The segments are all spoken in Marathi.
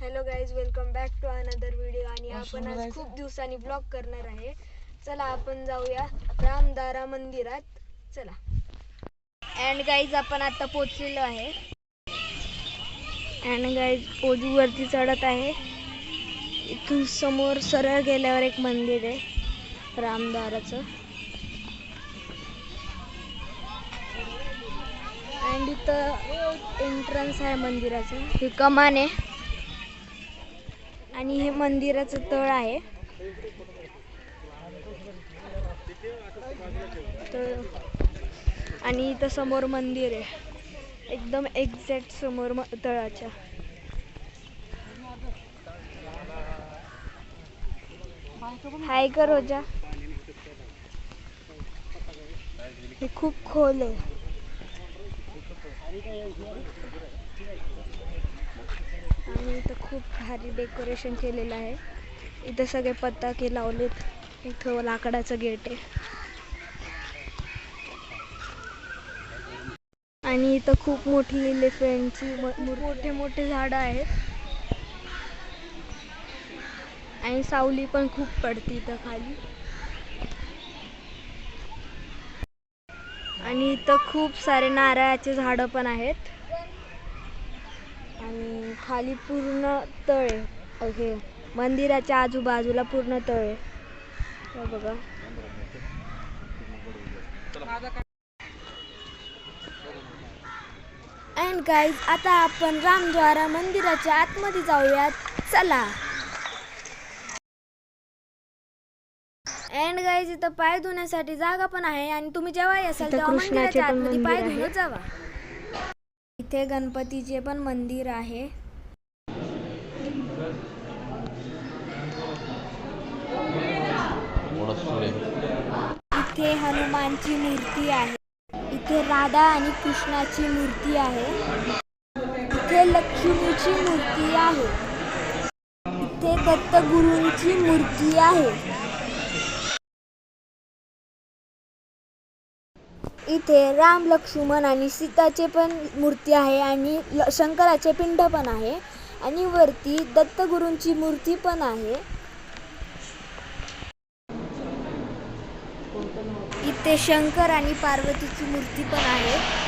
Hello guys, welcome back to another video. आणि आपण आज खूप दिवसांनी ब्लॉग करणार आहे. चला आपण जाऊया रामदारा मंदिरात. चला. अँड गाईज आपण आता पोहोचलेलो आहे. अँड गाईज ओजूवरती चढत आहे. इथून समोर सरळ गेल्यावर एक मंदिर आहे रामदाराचं. अँड इथं एंट्रन्स आहे मंदिराचं. हे कमान आहे आणि हे मंदिराचं तळ आहे. आणि इथं समोर मंदिर आहे, एकदम एक्झॅक्ट समोर तळाच्या. हाय कर रोजा. हे खूप खोल आहे. आणि इथं खूप भारी डेकोरेशन केलेलं आहे. इथं सगळे पताके लावलेत. इथं लाकडाचं गेट आहे. आणि इथं खूप मोठी एलिफंटची मोठे मोठे झाडं आहेत. आणि सावली पण खूप पडते इथं खाली. आणि इथं खूप सारे नारळाचे झाडं पण आहेत. आणि खाली पूर्ण तळ आहे. हे मंदिराच्या आजूबाजूला पूर्ण तळ आहे. हे बघा. अँड गाईज आता आपण रामद्वारा मंदिराच्या आतमध्ये जाऊयात. चला. अँड गाईज इथं पाय धुण्यासाठी जागा पण आहे. आणि तुम्ही जेव्हा असाल तेव्हा मंदिराच्या आतमध्ये पाय धुवून जावा. इथे गणपतीचे पण मंदिर आहे. इथे हनुमानची मूर्ती आहे. इथे राधा आणि कृष्णाची मूर्ती आहे. इथे लक्ष्मीची मूर्ती आहे. इथे दत्तगुरूंची मूर्ती आहे. इथे राम, लक्ष्मण आणि सीताचे पण मूर्ती आहे. आणि शंकराचे पिंड पण आहे. आणि वरती दत्तगुरूंची मूर्ती पण आहे. इथे शंकर आणि पार्वतीची मूर्ती पण आहे.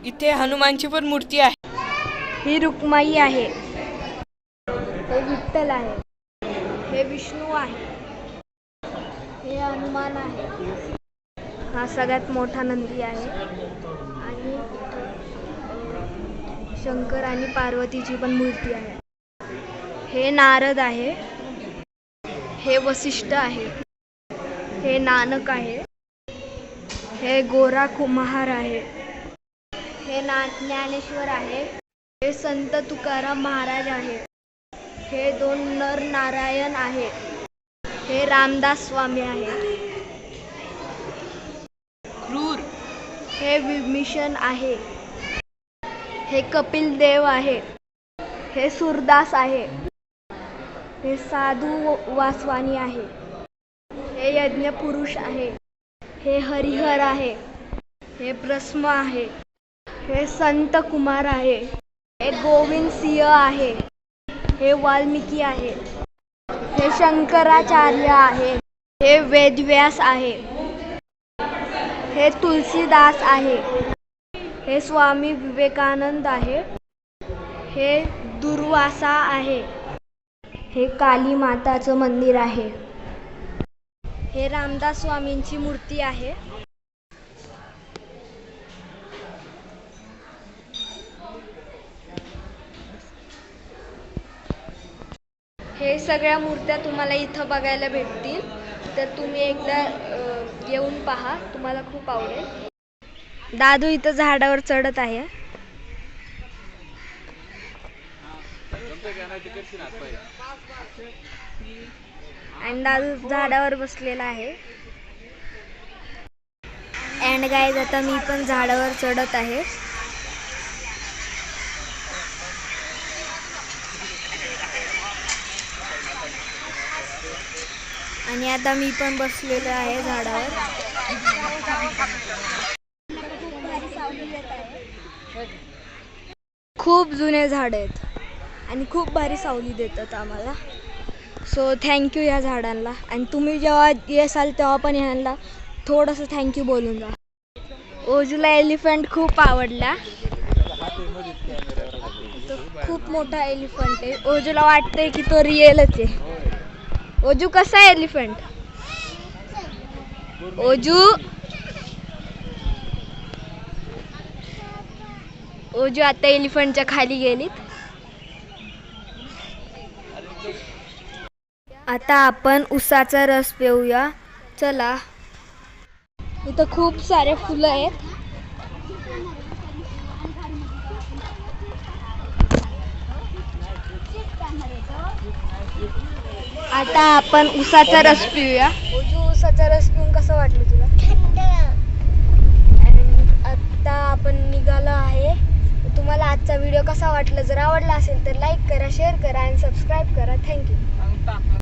इथे हनुमानची पण मूर्ती आहे. ही रुक्माई आहे. हे विठ्ठल आहे. हे विष्णू आहे. हे हनुमान आहे. हा सगळ्यात मोठा नंदी आहे. आणि शंकर आणि पार्वतीची पण मूर्ती आहे. हे नारद आहे. हे वसिष्ठ आहे. हे नानक आहे. हे गोरा कुम्हार आहे. हे ज्ञानेश्वर आहे. हे संत तुकाराम महाराज आहे. हे 2 नर नारायण आहे. हे रामदास स्वामी आहे. क्रूर. हे विभीषण आहे. हे कपिल देव आहे. हे सूरदास आहे. हे साधू वासवानी आहे. हे यज्ञ पुरुष आहे. हे हरिहर आहे. हे ब्रह्म आहे. हे संत कुमार आहे. हे गोविंद सिंह आहे. हे वाल्मिकी आहे. हे शंकराचार्य आहे. हे वेदव्यास आहे. हे तुलसीदास आहे. हे स्वामी विवेकानंद आहे. हे दुर्वासा आहे. हे काली माताचं मंदिर आहे. हे रामदास स्वामींची मूर्ती आहे. हे सगळ्या मूर्त्या तुम्हाला इथं बघायला भेटतील. तर तुम्ही एकदा येऊन पहा, तुम्हाला खूप आवडेल. दादू इथं झाडावर चढत आहे. आणि दादू झाडावर बसलेला आहे. अँड गाईज आता मी पण झाडावर चढत आहे. आणि आता मी पण बसलेलो आहे झाडावर. खूप जुने झाड आहेत आणि खूप भारी सावली देतात आम्हाला. सो थँक्यू या झाडांना. आणि तुम्ही जेव्हा येसाल तेव्हा पण यांना थोडंसं थँक्यू बोलून जा. ओजूला एलिफंट खूप आवडला. तो खूप मोठा एलिफंट आहे. ओजूला वाटतंय की तो रिअलच आहे. ओजू कसा आहे एलिफंट? ओजू ओजू आता एलिफंटच्या खाली गेलीत. आता आपण उसाचा रस पिऊया. चला. इथं खूप सारे फुलं आहेत. आता आपण उसाचा रस पिऊया. ओजू, उसाचा रस पिऊन कसं वाटलं तुला? आता आपण निघालो आहे. तुम्हाला आजचा व्हिडिओ कसा वाटला? जर आवडला असेल तर लाईक करा, शेअर करा आणि सबस्क्राईब करा. थँक्यू.